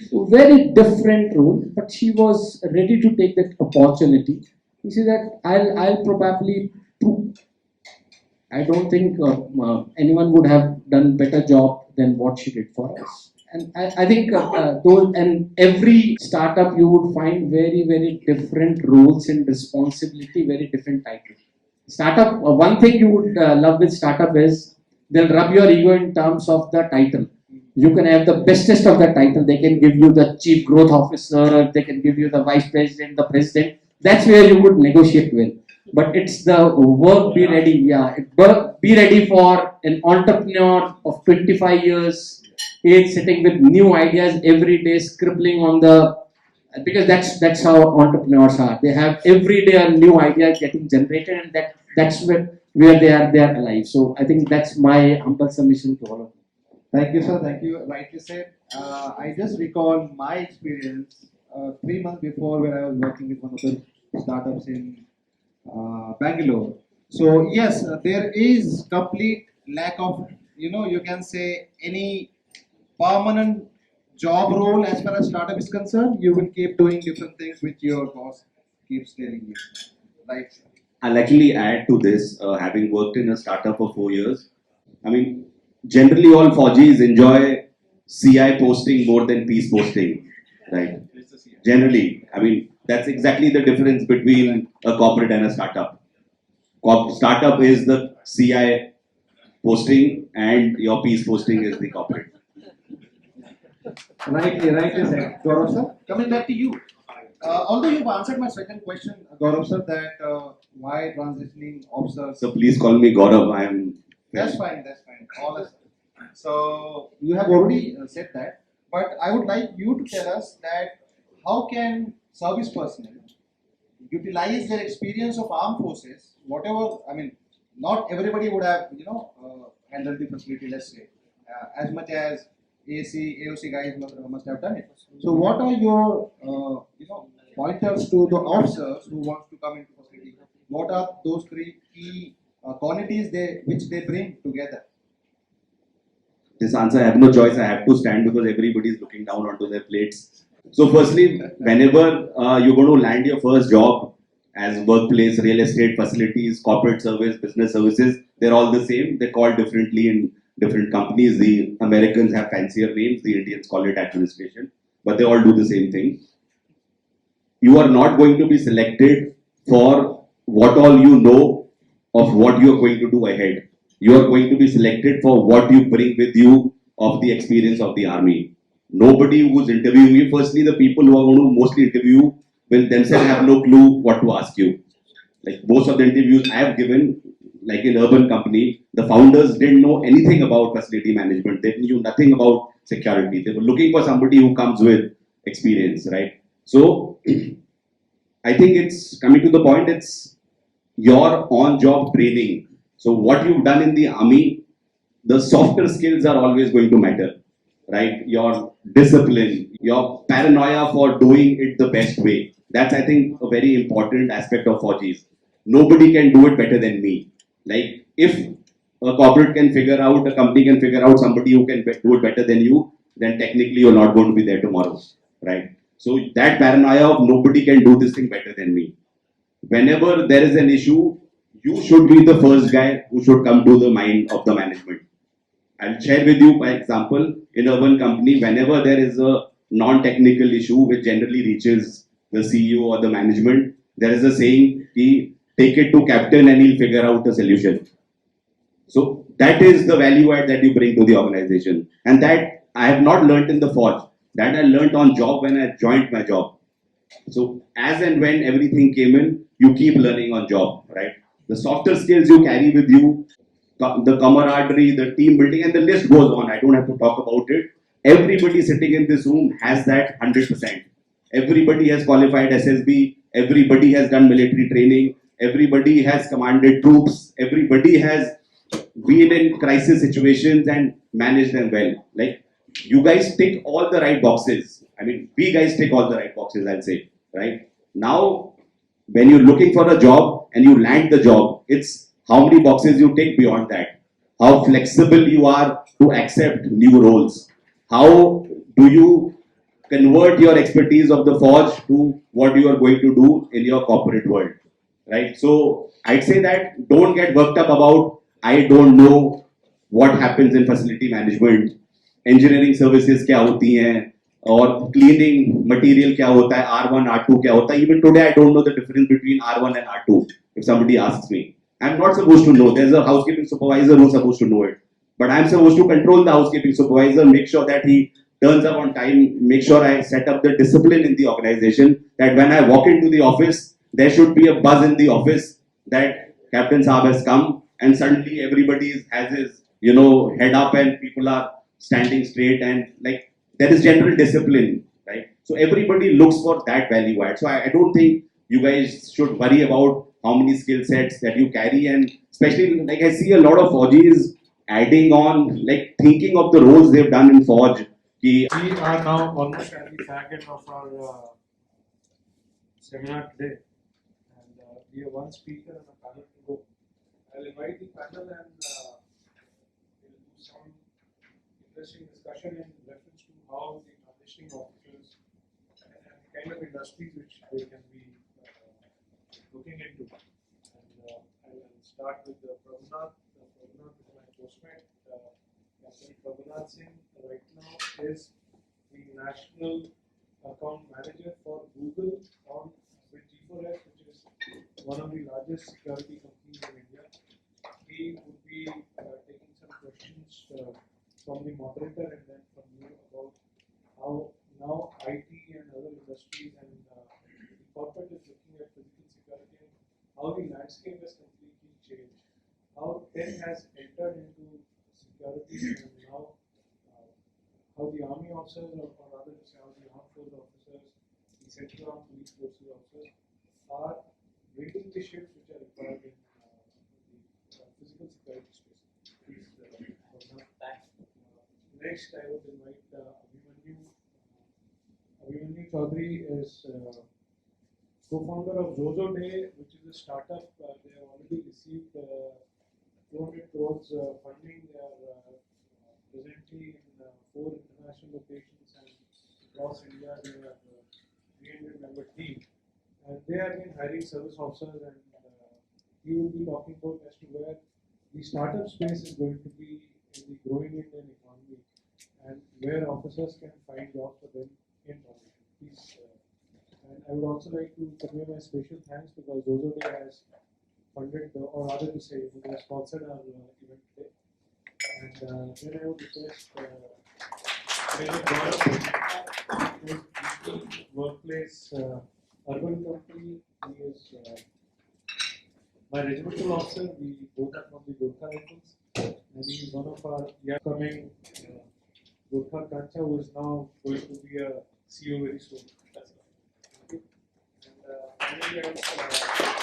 So very different role, but she was ready to take that opportunity. She said that I'll probably do. I don't think anyone would have done better job than what she did for us. And I think those, and every startup you would find very, very different roles and responsibility, very different titles. Startup, one thing you would love with startup is they'll rub your ego in terms of the title. You can have the bestest of the title. They can give you the chief growth officer, or they can give you the vice president, the president. That's where you would negotiate with. But it's the work, be ready. Yeah, be ready for an entrepreneur of 25 years age, sitting with new ideas every day, scribbling on the, because that's how entrepreneurs are. They have every day a new idea getting generated, and that's where they are alive. So I think that's my humble submission to all of you. Thank you, sir. Thank you. Rightly said. I just recall my experience 3 months before when I was working with one of the startups in Bangalore. So yes, there is complete lack of, you can say any permanent job role as far as startup is concerned. You will keep doing different things which your boss keeps telling you. Right. I'll actually add to this, having worked in a startup for 4 years. I mean, generally all Fauji's enjoy CI posting more than peace posting, right? Generally, I mean, that's exactly the difference between a corporate and a startup. Startup is the CI posting and your peace posting is the corporate. Rightly said. Gaurav sir, coming back to you. Although you've answered my second question, Gaurav sir, that why transitioning officers. So please call me Gaurav. I am. That's fine. All is fine. So you have already said that, but I would like you to tell us that how can service personnel utilize their experience of armed forces, whatever. I mean, not everybody would have handled the facility. Let's say as much as AOC guys must have done it. So what are your pointers to the officers who want to come into facility? What are those three key qualities which they bring together? This answer, I have no choice. I have to stand because everybody is looking down onto their plates. So firstly, whenever you're going to land your first job, as workplace, real estate, facilities, corporate service, business services. They're all the same. They're called differently in different companies. The Americans have fancier names. The Indians call it administration, but they all do the same thing. You are not going to be selected for what all you know of what you are going to do ahead. You are going to be selected for what you bring with you of the experience of the army. Nobody who's interviewing you, firstly, the people who are going to mostly interview will themselves have no clue what to ask you. Like most of the interviews I have given, like in urban company, the founders didn't know anything about facility management. They knew nothing about security. They were looking for somebody who comes with experience, right? So I think it's coming to the point, it's your on-job training. So what you've done in the army, the softer skills are always going to matter, right? Your discipline, your paranoia for doing it the best way. That's, I think, a very important aspect of Fauji's. Nobody can do it better than me. Like, if a corporate can figure out, a company can figure out somebody who can do it better than you, then technically you're not going to be there tomorrow, right? So that paranoia of nobody can do this thing better than me. Whenever there is an issue, you should be the first guy who should come to the mind of the management. I'll share with you, by example, in urban company, whenever there is a non-technical issue which generally reaches the CEO or the management, there is a saying, take it to captain and he'll figure out the solution. So that is the value add that you bring to the organization. And that I have not learnt in the forge. That I learnt on job when I joined my job. So as and when everything came in, you keep learning on job, right? The softer skills you carry with you, the camaraderie, the team building, and the list goes on. I don't have to talk about it. Everybody sitting in this room has that 100%. Everybody has qualified SSB. Everybody has done military training. Everybody has commanded troops. Everybody has been in crisis situations and managed them well. Like, you guys tick all the right boxes. I mean, we guys tick all the right boxes, I'll say, right? Now, when you're looking for a job and you land the job, it's how many boxes you tick beyond that. How flexible you are to accept new roles. How do you convert your expertise of the forge to what you are going to do in your corporate world, right? So I'd say that don't get worked up about, I don't know what happens in facility management, engineering services क्या होती हैं, और cleaning material क्या होता है, R1, R2 क्या होता है. Even today I don't know the difference between R1 and R2. If somebody asks me, I'm not supposed to know. There's a housekeeping supervisor who's supposed to know it. But I'm supposed to control the housekeeping supervisor, make sure that he turns up on time, make sure I set up the discipline in the organization, that when I walk into the office, there should be a buzz in the office that Captain Saab has come, and suddenly everybody has his, head up and people are standing straight, and like there is general discipline, right? So everybody looks for that value add. So I don't think you guys should worry about how many skill sets that you carry, and especially like I see a lot of Forges adding on, like thinking of the roles they've done in Forge. We are now almost at the fag end of our seminar today, and we have one speaker and a panel to go. I'll invite the panel and we'll do some interesting discussion in reference to how the transitioning officers and the kind of industries which they can be looking into. And I'll start with Prabhunath. Prabhunath is my postmate. Captain Prabhunath Singh right now is the National Account Manager for Google on with G4S, which is one of the largest security companies in India. He would be taking some questions from the moderator and then from you about how now IT and other industries and the corporate is looking at physical security and how the landscape has completely changed. How tech has entered into security and now how the army officers, or rather to say how the armed force officers, the central armed police forces officers are building the shifts which are required in the physical security space. Please, next, I would invite Abhimanyu. Abhimanyu Choudhary is co-founder of Zozo Day, which is a startup. They have already received 200 crores funding. They are presently in 4 international locations and across India. They have a 300-member team. And they have been hiring service officers, and he will be talking about as to where the startup space is going to be in the growing Indian economy, and where officers can find jobs for them in formation. Please, and I would also like to convey my special thanks because Zozo Day has funded, or rather to say, they have sponsored our event today. And then I would request Major Gaurav, who is VP Workplace Urban Company. He is my regimental officer. We both are from the Gorkha Rifles, and he is one of our upcoming Gorkha Kancha, who is now going to be a CEO very soon. Okay. And finally, I would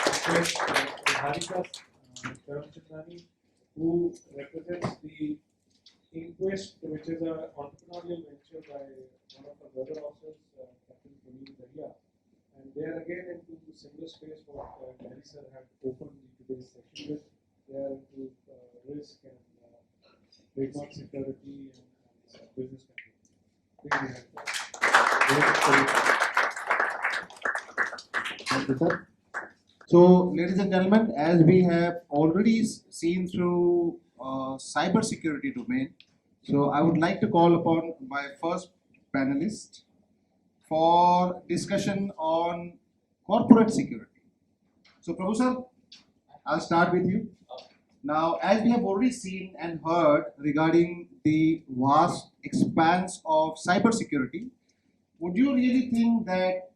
request Harika Karamchandani, who represents the Inquest, which is an entrepreneurial venture by one of our brother officers, Capt. And they are again into similar space what Gary sir had opened today's session with. They are into risk and trademark security and business control. Thank you, sir. So, ladies and gentlemen, as we have already seen through cyber security domain, so I would like to call upon my first panelist for discussion on corporate security. So, Prabhu sir, I'll start with you. Now, as we have already seen and heard regarding the vast expanse of cyber security, would you really think that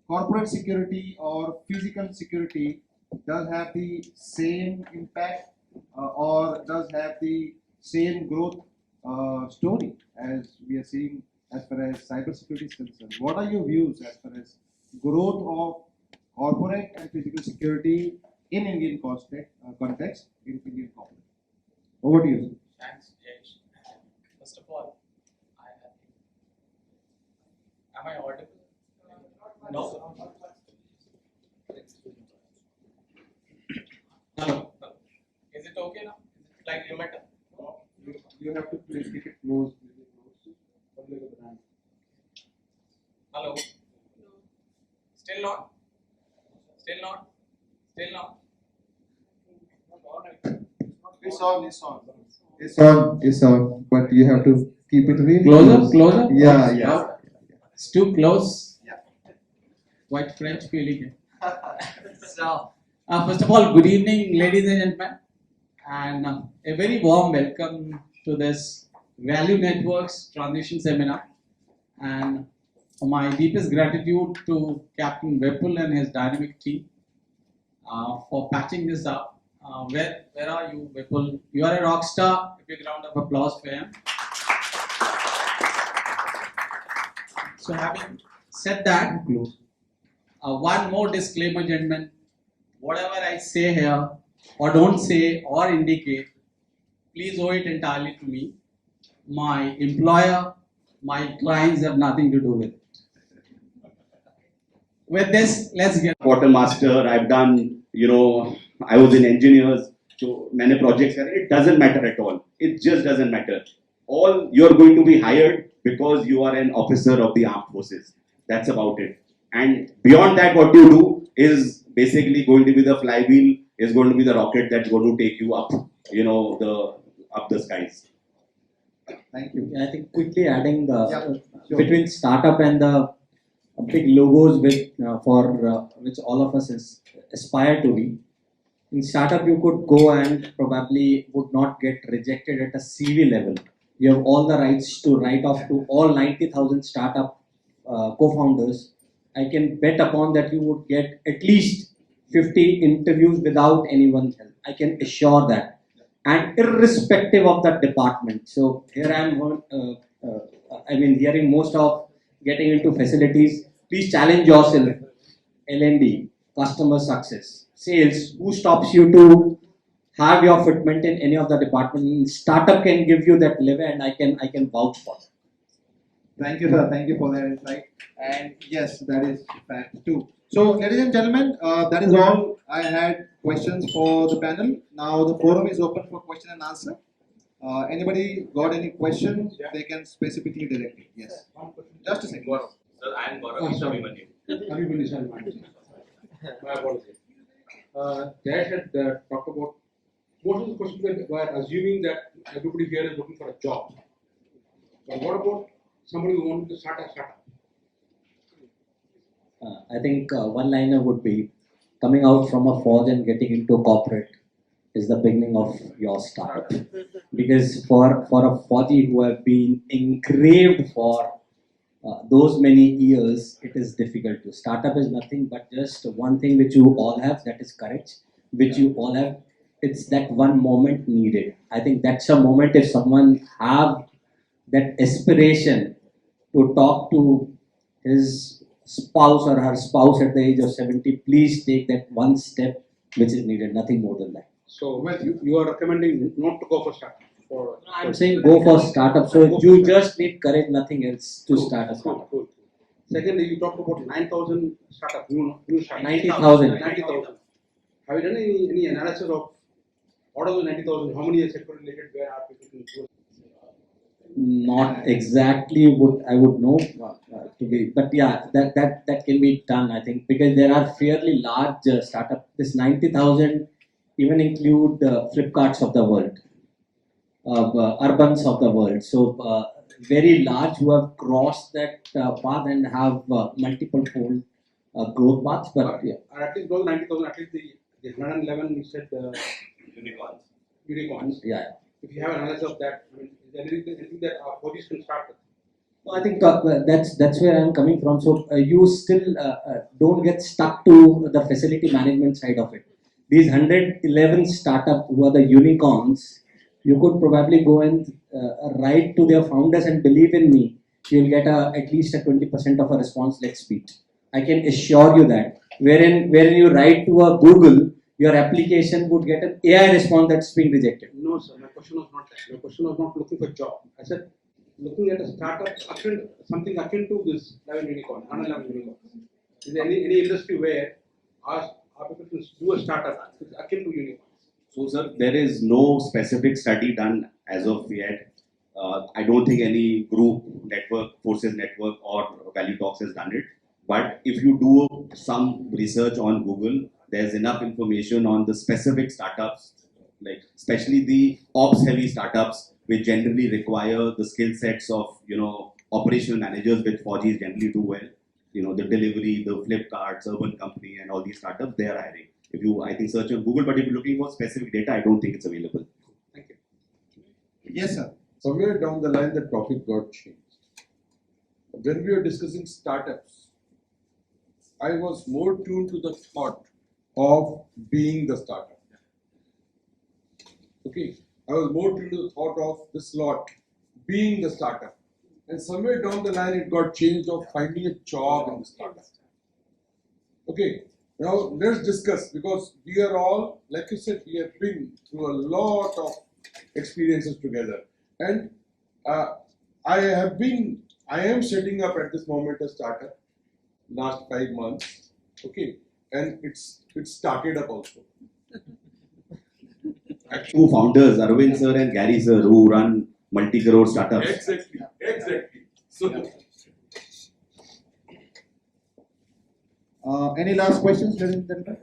corporate security or physical security does have the same impact or does have the same growth story as we are seeing as far as cyber security is concerned? What are your views as far as growth of corporate and physical security in Indian context in Indian corporate? Over to you. Thanks, Jayesh. First of all, am I audible? No. Hello. Is it okay now? Is it slightly better? You have to please keep it close. Hello. Still not. Still not. Still not. It's on, it's on. It's on, but you have to keep it really Closer, closer. Yeah, Oh, yeah. It's too close. Yeah. Quite French feeling. So, first of all, good evening, ladies and gentlemen, and a very warm welcome to this Value Networks Transition Seminar. And my deepest gratitude to Captain Vipul and his dynamic team for patching this up. Where are you, Vipul? You are a rock star. A big round of applause for him. So, having said that, one more disclaimer, gentlemen. Whatever I say here, or don't say, or indicate, please owe it entirely to me. My employer, my clients have nothing to do with it. With this, let's get. Quartermaster, I've done, I was in engineers, so many projects. It doesn't matter at all. It just doesn't matter. All you're going to be hired because you are an officer of the armed forces. That's about it. And beyond that, what you do is basically going to be the flywheel, is going to be the rocket that's going to take you up, up the skies. Thank you. I think quickly adding Sure. between startup and the big logos for which all of us aspire to be. In startup, you could go and probably would not get rejected at a CV level. You have all the rights to write off to all 90,000 startup co-founders. I can bet upon that you would get at least 50 interviews without anyone's help. I can assure that. And irrespective of the department. So here I am hearing most of getting into facilities. Please challenge yourself. L&D, customer success, sales. Who stops you to have your fitment in any of the department? Startup can give you that lever, and I can vouch for it. Thank you, sir. Thank you for that insight. And yes, that is fact too. So, ladies and gentlemen, that is all I had questions for the panel. Now the forum is open for question and answer. Anybody got any questions? They can specifically direct it. Yes. Just a second. Sir, I am Gaurav. Sorry. My apologies. Jayesh had talked about most of the questions that were assuming that everybody here is looking for a job. But what about somebody who wanted to start a startup? I think one liner would be coming out from a forge and getting into corporate is the beginning of your startup. Because for a forgy who have been engraved for those many years, it is difficult to. Startup is nothing but just one thing which you all have, that is courage, which you all have. It's that one moment needed. I think that's a moment if someone have that aspiration to talk to his spouse or her spouse at the age of 70, please take that one step which is needed, nothing more than that. So, well, you are recommending not to go for startup. I'm saying go for startup. So you just need courage, nothing else to start a startup. Cool. Secondly, you talked about 9,000 startup, new startup. 90,000. 90,000. Have you done any analysis of out of the 90,000, how many are sector related? Where are people to do? Not exactly what I would know to be, but yeah, that can be done. I think because there are fairly large startup. This 90,000 even include Flipkarts of the world, Urbans of the world. So very large who have crossed that path and have multiple fold growth paths. But yeah, At least those 90,000, at least the 111 you said unicorns. yeah. If you have an analysis of that, I mean, is there anything that our bodies can start with? No, I think that's where I'm coming from. So you still don't get stuck to the facility management side of it. These 111 startup who are the unicorns, you could probably go and write to their founders and believe in me, you'll get at least a 20% of a response like speed. I can assure you that. Wherein you write to a Google, your application would get an AI response that's being rejected. No, sir. My question was not that. My question was not looking for a job. I said looking at a startup, something akin to this 11 unicorn, 111 unicorn. Is there any industry where our people can do a startup which is akin to unicorns? So, sir, there is no specific study done as of yet. I don't think any group, network, Forces Network, or Value Talks has done it. But if you do some research on Google, there's enough information on the specific startups, like especially the ops-heavy startups, which generally require the skill sets of operational managers, which Forges generally do well. The delivery, the Flipkarts, Urban Company, and all these startups, they are hiring. If you, I think, search on Google, but if you're looking for specific data, I don't think it's available. Thank you. Yes, sir. Somewhere down the line, the topic got changed. When we were discussing startups, I was more tuned to the thought of being the startup. Okay, I was more tuned to the thought of this lot being the startup. And somewhere down the line, it got changed of finding a job in the startup. Okay, now let's discuss, because we are all, like you said, we have been through a lot of experiences together. And I am setting up at this moment a startup last 5 months. Okay, and it started up also. Two founders, Arvind sir and Gary sir, who run multi-crore startups. Exactly. So, Any last questions, ladies and gentlemen?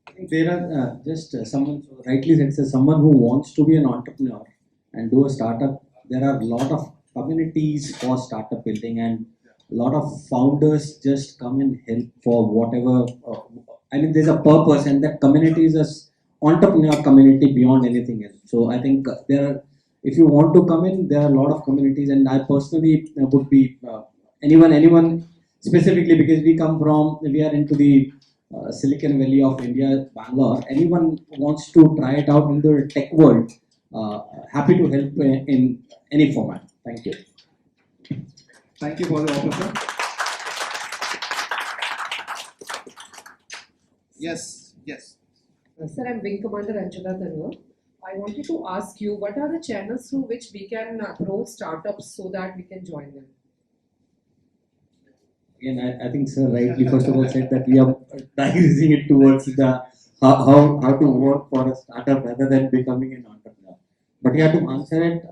I think there are just someone rightly said, someone who wants to be an entrepreneur and do a startup. There are a lot of communities for startup building, and a lot of founders just come and help for whatever. There's a purpose, and that community is a entrepreneur community beyond anything else. So I think if you want to come in, there are a lot of communities, and I personally would be anyone specifically, because we are into the Silicon Valley of India, Bangalore. Anyone wants to try it out in the tech world, happy to help in any format. Thank you. Thank you for the offer, sir. Yes. Sir, I'm Wing Commander Anjula Tanur. I wanted to ask you, what are the channels through which we can approach startups so that we can join them? Again, I think sir rightly first of all said that we are digressing it towards the how to work for a startup rather than becoming an entrepreneur. But yeah, to answer it,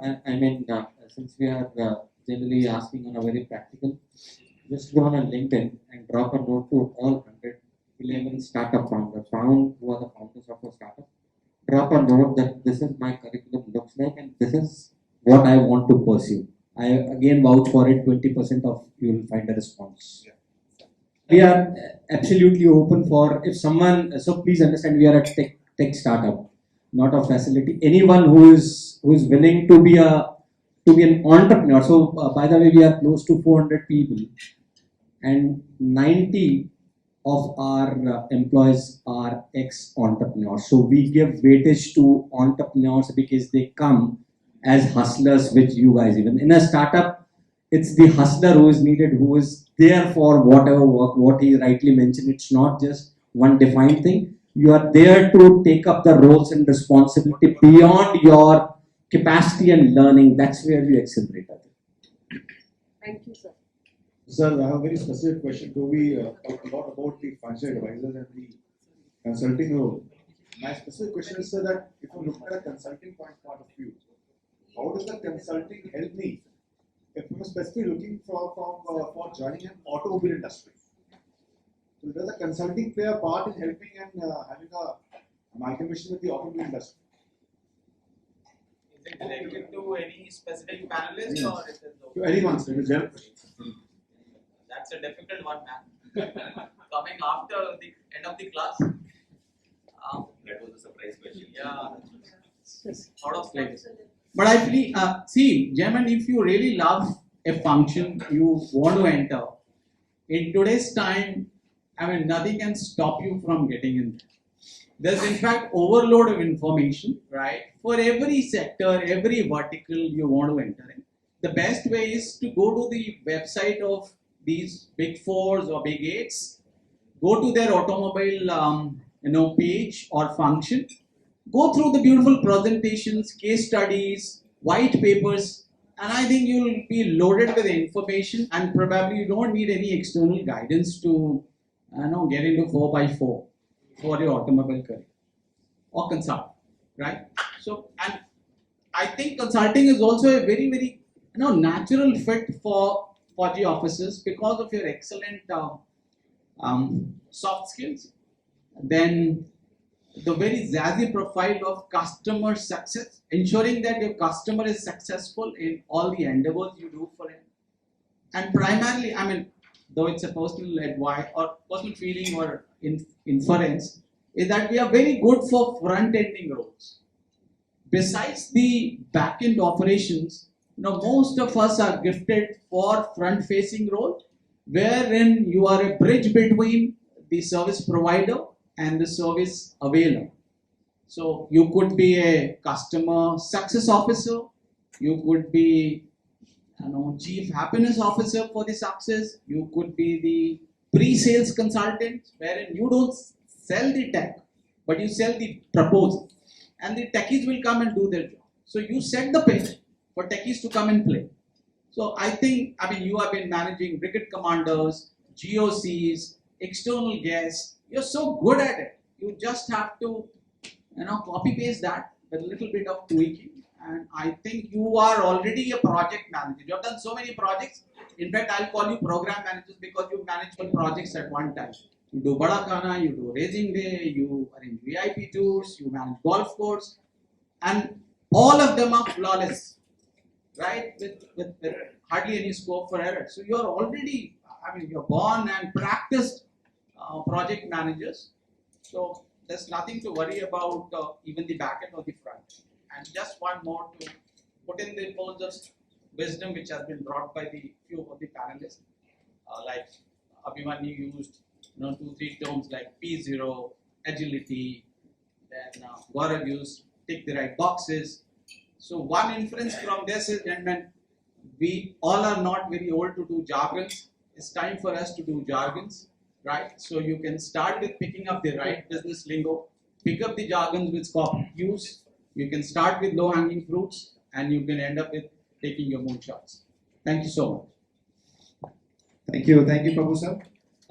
since we are generally asking on a very practical, just go on a LinkedIn and drop a note to all 111 startup founders, who are the founders of a startup. Drop a note that this is my curriculum looks like and this is what I want to pursue. I again vouch for it, 20% of you will find a response. Yeah. We are absolutely open for if someone, so please understand we are a tech startup, not a facility. Anyone who is willing to be an entrepreneur. So by the way, we are close to 400 people and 90 of our employees are ex-entrepreneurs. So we give weightage to entrepreneurs because they come as hustlers, which you guys even. In a startup, it's the hustler who is needed, who is there for whatever work, what he rightly mentioned. It's not just one defined thing. You are there to take up the roles and responsibility beyond your capacity and learning. That's where you accelerate. Thank you, sir. Sir, I have a very specific question. We talked a lot about the financial advisors and the consulting role. My specific question is, sir, that if you look at a consulting point of view, how does the consulting help me if I'm specifically looking for joining an automobile industry? So does the consulting play a part in helping and having a amalgamation with the automobile industry? Is it related to any specific panelist or is it To anyone, sir, it's general question. That's a difficult one, man. Coming after the end of the class. That was a surprise question. Yeah. Lot of slides. But I feel, see, German, if you really love a function you want to enter, in today's time, I mean, nothing can stop you from getting in there. There's in fact overload of information, right? For every sector, every vertical you want to enter in. The best way is to go to the website of these big fours or big eights, go to their automobile page or function, go through the beautiful presentations, case studies, white papers, and I think you will be loaded with information and probably you don't need any external guidance to get into 4x4 for your automobile career or consult, right? So, and I think consulting is also a very, very natural fit for the officers because of your excellent soft skills. Then the very zazzy profile of customer success, ensuring that your customer is successful in all the endeavors you do for him. And primarily, I mean, though it's a personal advice or personal feeling or inference, is that we are very good for front-ending roles. Besides the back-end operations, most of us are gifted for front-facing role, wherein you are a bridge between the service provider and the service availer. So you could be a customer success officer, you could be chief happiness officer for the success, you could be the pre-sales consultant, wherein you don't sell the tech, but you sell the proposal. And the techies will come and do their job. So you set the pitch for techies to come and play. So I think, you have been managing brigade commanders, GOCs, external guests. You're so good at it. You just have to, copy paste that with a little bit of tweaking. And I think you are already a project manager. You have done so many projects. In fact, I'll call you program managers because you manage projects at one time. You do Bada Khana, you do Racing Day, you arrange VIP tours, you manage golf course, and all of them are flawless, right? With hardly any scope for error. So you're already, you're born and practiced project managers. So there's nothing to worry about even the back end or the front. And just one more to put in the pearls of wisdom which has been brought by the few of the panelists, like Abhimanyu used 2-3 terms like P0, agility, then Gaurav used tick the right boxes. So one inference from this is, gentlemen, we all are not very old to do jargons. It's time for us to do jargons, right? So you can start with picking up the right business lingo, pick up the jargons which corporate use. You can start with low-hanging fruits, and you can end up with taking your moonshots. Thank you so much. Thank you, Prabhu sir.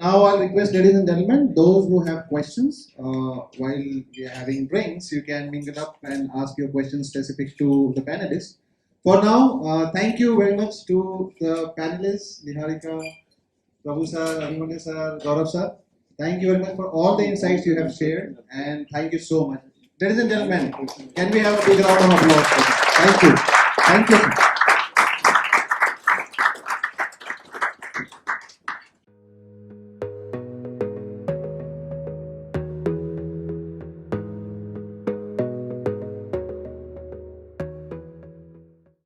Now I'll request, ladies and gentlemen, those who have questions while we are having drinks, you can mingle up and ask your questions specific to the panelists. For now, thank you very much to the panelists, Niharika, Prabhu sir, Abhimanyu sir, Gaurav sir. Thank you very much for all the insights you have shared, and thank you so much. Ladies and gentlemen, can we have a big round of applause for them? Thank you. Thank you.